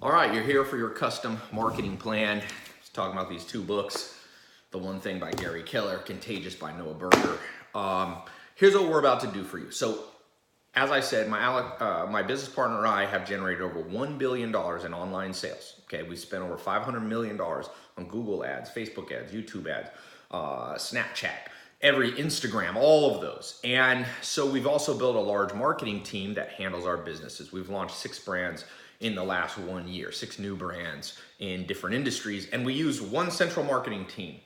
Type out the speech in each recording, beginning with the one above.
All right, you're here for your custom marketing plan. Just talking about these two books. The One Thing by Gary Keller, Contagious by Noah Berger. Here's what we're about to do for you. So, as I said, my business partner and I have generated over $1 billion in online sales. Okay, we spent over $500 million on Google ads, Facebook ads, YouTube ads, Snapchat, every Instagram, all of those. And so we've also built a large marketing team that handles our businesses. We've launched 6 brands in the last 1 year, 6 new brands in different industries. And we use one central marketing team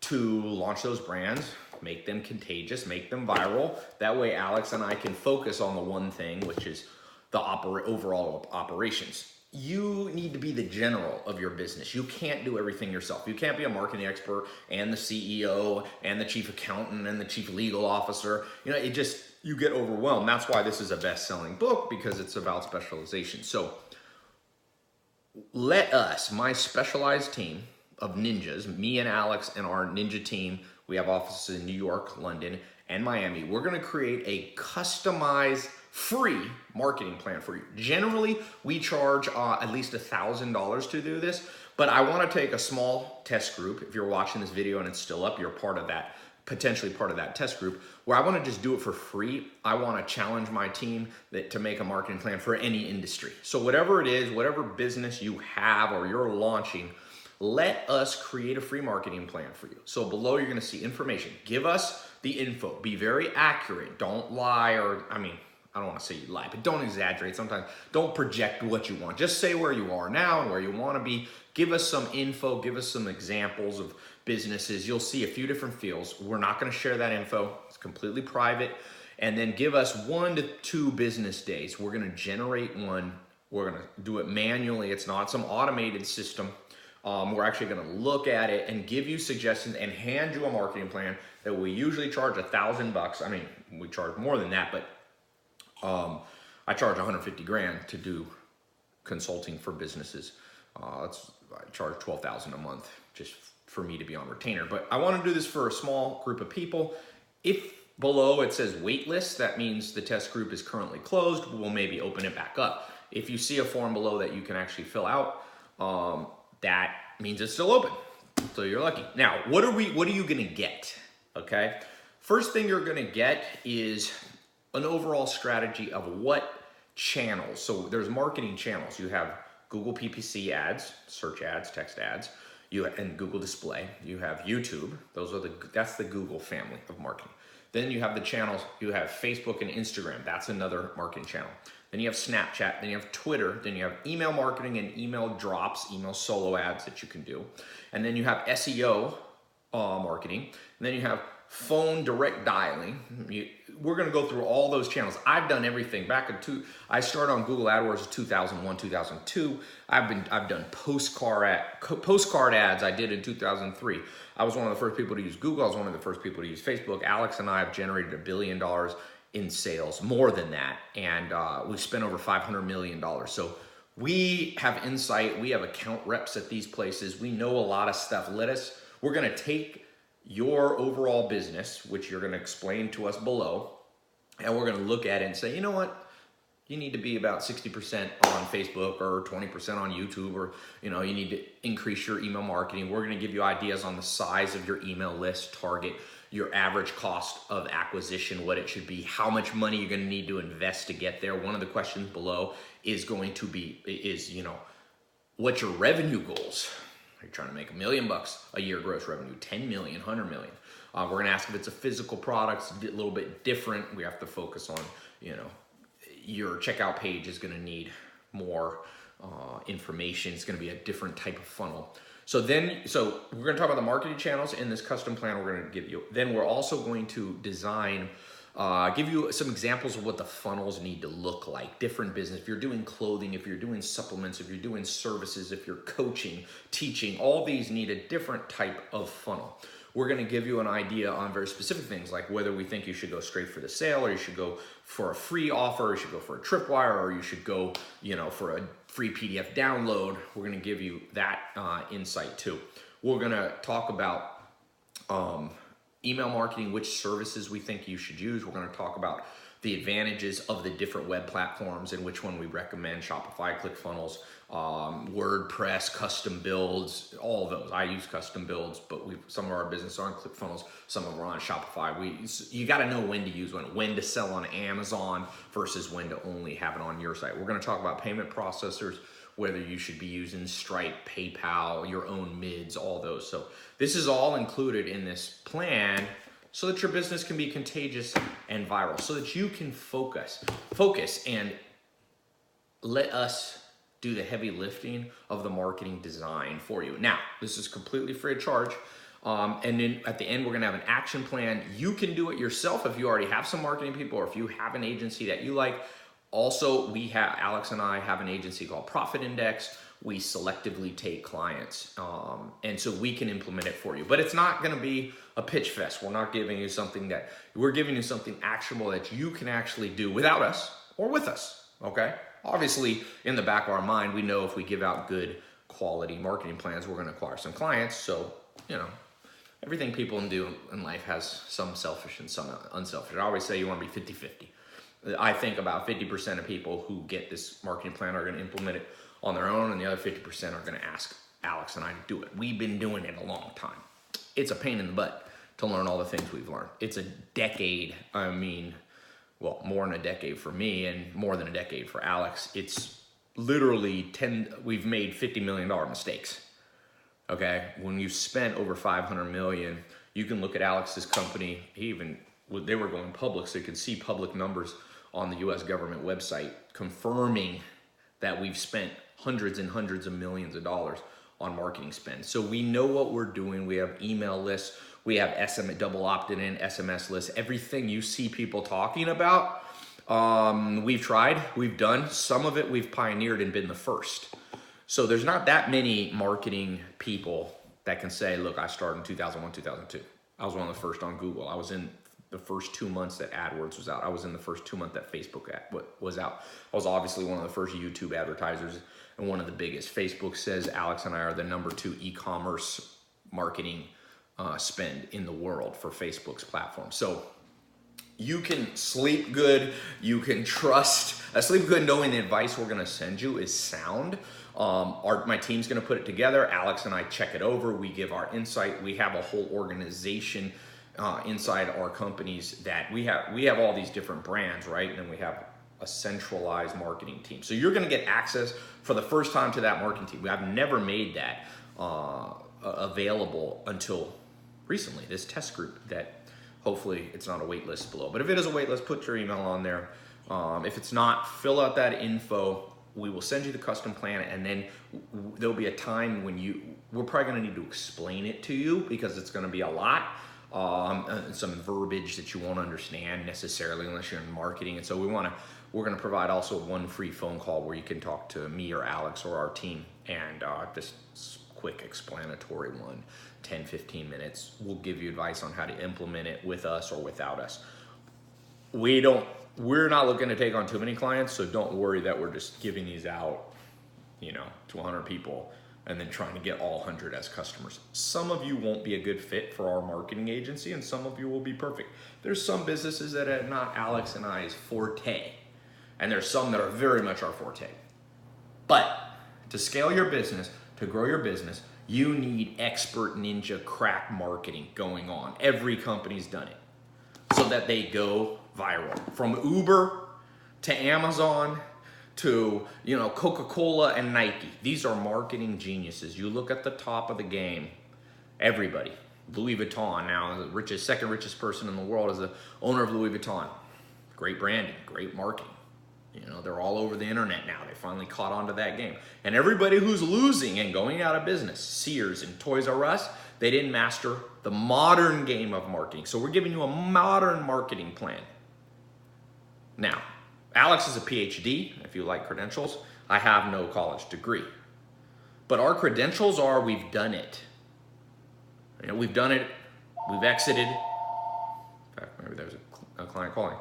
to launch those brands, make them contagious, make them viral. That way Alex and I can focus on the one thing, which is the overall operations. You need to be the general of your business. You can't do everything yourself. You can't be a marketing expert and the CEO and the chief accountant and the chief legal officer. You get overwhelmed. That's why this is a best-selling book, because it's about specialization. So let us, my specialized team of ninjas, me and Alex and our ninja team, we have offices in New York, London, and Miami. We're gonna create a customized, free marketing plan for you. Generally, we charge at least $1,000 to do this, but I wanna take a small test group. If you're watching this video and it's still up, you're part of that, potentially part of that test group, where I wanna just do it for free. I wanna challenge my team to make a marketing plan for any industry. So whatever it is, whatever business you have or you're launching, let us create a free marketing plan for you. So below you're gonna see information. Give us the info. Be very accurate. Don't lie, or I don't wanna say you lie, but don't exaggerate sometimes. Don't project what you want. Just say where you are now and where you wanna be. Give us some info, give us some examples of businesses. You'll see a few different fields. We're not gonna share that info. It's completely private. And then give us 1 to 2 business days. We're gonna generate one. We're gonna do it manually. It's not some automated system. We're actually gonna look at it and give you suggestions and hand you a marketing plan that we usually charge $1,000. We charge more than that, but I charge 150 grand to do consulting for businesses. I charge 12,000 a month just for me to be on retainer. But I wanna do this for a small group of people. If below it says wait list, that means the test group is currently closed. We'll maybe open it back up. If you see a form below that you can actually fill out, that means it's still open. So you're lucky. Now, what are you gonna get? Okay. First thing you're gonna get is an overall strategy of what channels. So there's marketing channels. You have Google PPC ads, search ads, text ads, and Google display. You have YouTube. That's the Google family of marketing. Then you have the channels. You have Facebook and Instagram. That's another marketing channel. Then you have Snapchat, then you have Twitter, then you have email marketing and email drops, email solo ads that you can do. And then you have SEO marketing. And then you have phone direct dialing. We're gonna go through all those channels. I've done everything. I started on Google AdWords in 2001, 2002. I've done postcard ads I did in 2003. I was one of the first people to use Google. I was one of the first people to use Facebook. Alex and I have generated $1 billion in sales, more than that, and we spent over $500 million. So we have insight, we have account reps at these places, we know a lot of stuff. We're gonna take your overall business, which you're gonna explain to us below, and we're gonna look at it and say, you know what? You need to be about 60% on Facebook or 20% on YouTube, or you need to increase your email marketing. We're gonna give you ideas on the size of your email list, target, your average cost of acquisition, what it should be, how much money you're gonna need to invest to get there. One of the questions below is going to be, what's your revenue goals? Are you trying to make $1 million a year gross revenue, 10 million, 100 million? We're gonna ask if it's a physical product, it's a little bit different. We have to focus on, your checkout page is gonna need more information. It's gonna be a different type of funnel. So we're gonna talk about the marketing channels in this custom plan we're gonna give you. Then we're also going to design, give you some examples of what the funnels need to look like. Different business, if you're doing clothing, if you're doing supplements, if you're doing services, if you're coaching, teaching, all these need a different type of funnel. We're gonna give you an idea on very specific things, like whether we think you should go straight for the sale, or you should go for a free offer, or you should go for a tripwire, or you should go, for a free PDF download. We're gonna give you that insight too. We're gonna talk about email marketing, which services we think you should use. We're gonna talk about the advantages of the different web platforms and which one we recommend: Shopify, ClickFunnels, WordPress, custom builds, all of those. I use custom builds, but some of our business are on ClickFunnels, some of them are on Shopify. You got to know when to use when to sell on Amazon versus when to only have it on your site. We're going to talk about payment processors, whether you should be using Stripe, PayPal, your own mids, all those. So this is all included in this plan so that your business can be contagious and viral, so that you can focus and let us do the heavy lifting of the marketing design for you. Now, this is completely free of charge. And then at the end, we're gonna have an action plan. You can do it yourself if you already have some marketing people, or if you have an agency that you like. Also, Alex and I have an agency called Profit Index. We selectively take clients, and so we can implement it for you. But it's not gonna be a pitch fest. We're giving you something actionable that you can actually do without us or with us, okay? Obviously, in the back of our mind, we know if we give out good quality marketing plans, we're gonna acquire some clients. So, everything people do in life has some selfish and some unselfish. I always say you wanna be 50-50. I think about 50% of people who get this marketing plan are gonna implement it on their own, and the other 50% are gonna ask Alex and I to do it. We've been doing it a long time. It's a pain in the butt to learn all the things we've learned. It's a decade, more than a decade for me and more than a decade for Alex. It's literally we've made $50 million mistakes, okay? When you spent over 500 million, you can look at Alex's company. They were going public, so you can see public numbers on the US government website confirming that we've spent hundreds and hundreds of millions of dollars on marketing spend. So we know what we're doing. We have email lists, we have double opted in, SMS lists, everything you see people talking about. We've tried, we've done, some of it we've pioneered and been the first. So there's not that many marketing people that can say, look, I started in 2001, 2002. I was one of the first on Google. I was in the first 2 months that AdWords was out. I was in the first 2 months that Facebook was out. I was obviously one of the first YouTube advertisers and one of the biggest. Facebook says Alex and I are the #2 e-commerce marketing spend in the world for Facebook's platform. So you can sleep good. You can sleep good knowing the advice we're gonna send you is sound. My team's gonna put it together. Alex and I check it over. We give our insight. We have a whole organization inside our companies that we have all these different brands, right? And then we have a centralized marketing team. So you're gonna get access for the first time to that marketing team. I've never made that available until recently, this test group that hopefully it's not a wait list below. But if it is a wait list, put your email on there. If it's not, fill out that info. We will send you the custom plan, and then there'll be a time when we're probably gonna need to explain it to you because it's gonna be a lot. Some verbiage that you won't understand necessarily unless you're in marketing. And so we're gonna provide also one free phone call where you can talk to me or Alex or our team, and just quick explanatory one, 10-15 minutes. We'll give you advice on how to implement it with us or without us. We're not looking to take on too many clients, so don't worry that we're just giving these out, to 100 people and then trying to get all 100 as customers. Some of you won't be a good fit for our marketing agency, and some of you will be perfect. There's some businesses that are not Alex and I's forte, and there's some that are very much our forte. But to scale your business, to grow your business, you need expert ninja crack marketing going on. Every company's done it so that they go viral. From Uber to Amazon to Coca-Cola and Nike. These are marketing geniuses. You look at the top of the game, everybody. Louis Vuitton now, the second richest person in the world is the owner of Louis Vuitton. Great branding, great marketing. They're all over the internet now. They finally caught on to that game. And everybody who's losing and going out of business, Sears and Toys R Us, they didn't master the modern game of marketing. So we're giving you a modern marketing plan. Now, Alex is a PhD, if you like credentials. I have no college degree. But our credentials are we've done it. We've done it, we've exited. In fact, maybe there's a client calling.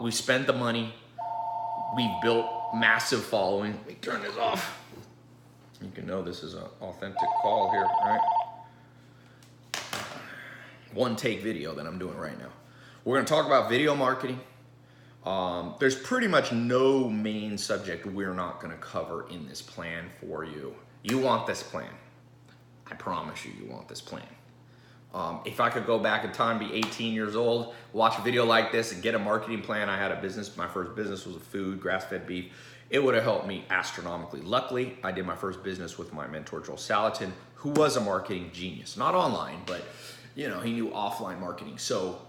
We spent the money, we've built massive following. Let me turn this off. You can know this is an authentic call here, right? One take video that I'm doing right now. We're gonna talk about video marketing. There's pretty much no main subject we're not going to cover in this plan for you. You want this plan. I promise you, you want this plan. If I could go back in time, be 18 years old, watch a video like this and get a marketing plan. I had a business. My first business was a food, grass-fed beef. It would have helped me astronomically. Luckily, I did my first business with my mentor, Joel Salatin, who was a marketing genius. Not online, but he knew offline marketing. So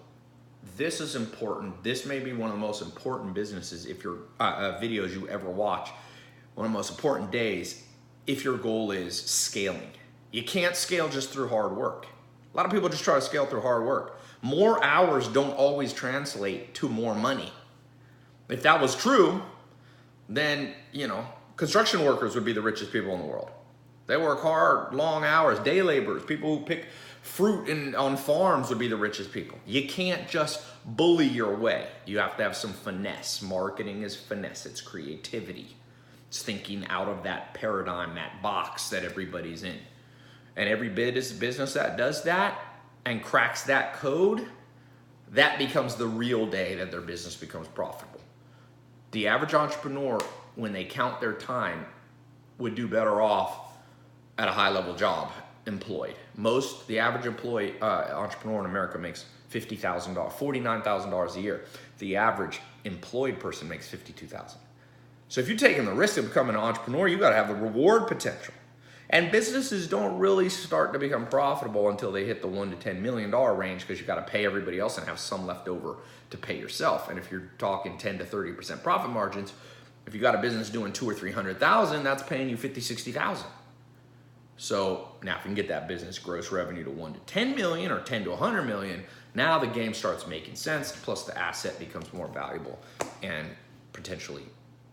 this is important. This may be one of the most important businesses if your videos you ever watch. One of the most important days if your goal is scaling. You can't scale just through hard work. A lot of people just try to scale through hard work. More hours don't always translate to more money. If that was true, then, construction workers would be the richest people in the world. They work hard, long hours, day laborers, people who pick fruit on farms would be the richest people. You can't just bully your way. You have to have some finesse. Marketing is finesse. It's creativity. It's thinking out of that paradigm, that box that everybody's in. And every business that does that and cracks that code, that becomes the real day that their business becomes profitable. The average entrepreneur, when they count their time, would do better off at a high-level job employed. The average entrepreneur in America makes $50,000, $49,000 a year. The average employed person makes $52,000. So if you're taking the risk of becoming an entrepreneur, you got to have the reward potential. And businesses don't really start to become profitable until they hit the $1 to $10 million range, because you got to pay everybody else and have some left over to pay yourself. And if you're talking 10 to 30% profit margins, if you got a business doing $200,000 or $300,000, that's paying you $50,000, $60,000. So now if you can get that business gross revenue to 1 to 10 million or 10 to 100 million, now the game starts making sense. Plus the asset becomes more valuable and potentially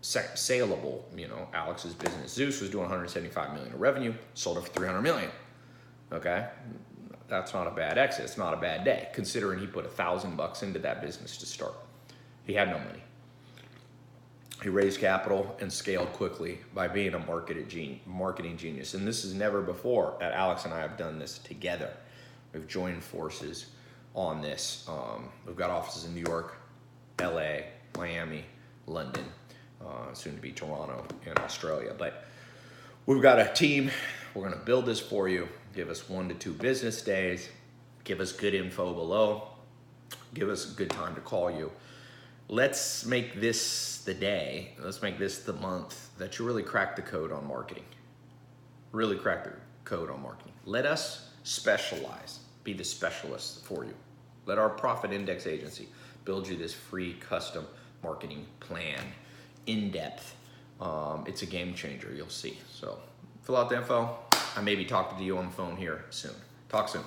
saleable. Alex's business Zeus was doing 175 million in revenue, sold it for 300 million. Okay, that's not a bad exit. It's not a bad day, considering he put $1,000 into that business to start. He had no money. He raised capital and scaled quickly by being a marketing genius. And this is never before that Alex and I have done this together. We've joined forces on this. We've got offices in New York, LA, Miami, London, soon to be Toronto and Australia. But we've got a team. We're going to build this for you. Give us 1 to 2 business days. Give us good info below. Give us a good time to call you. Let's make this the day. Let's make this the month that you really crack the code on marketing. Really crack the code on marketing. Let us specialize, be the specialist for you. Let our Profit Index agency build you this free custom marketing plan, in depth. It's a game changer, you'll see. So fill out the info. I may be talking to you on the phone here soon. Talk soon.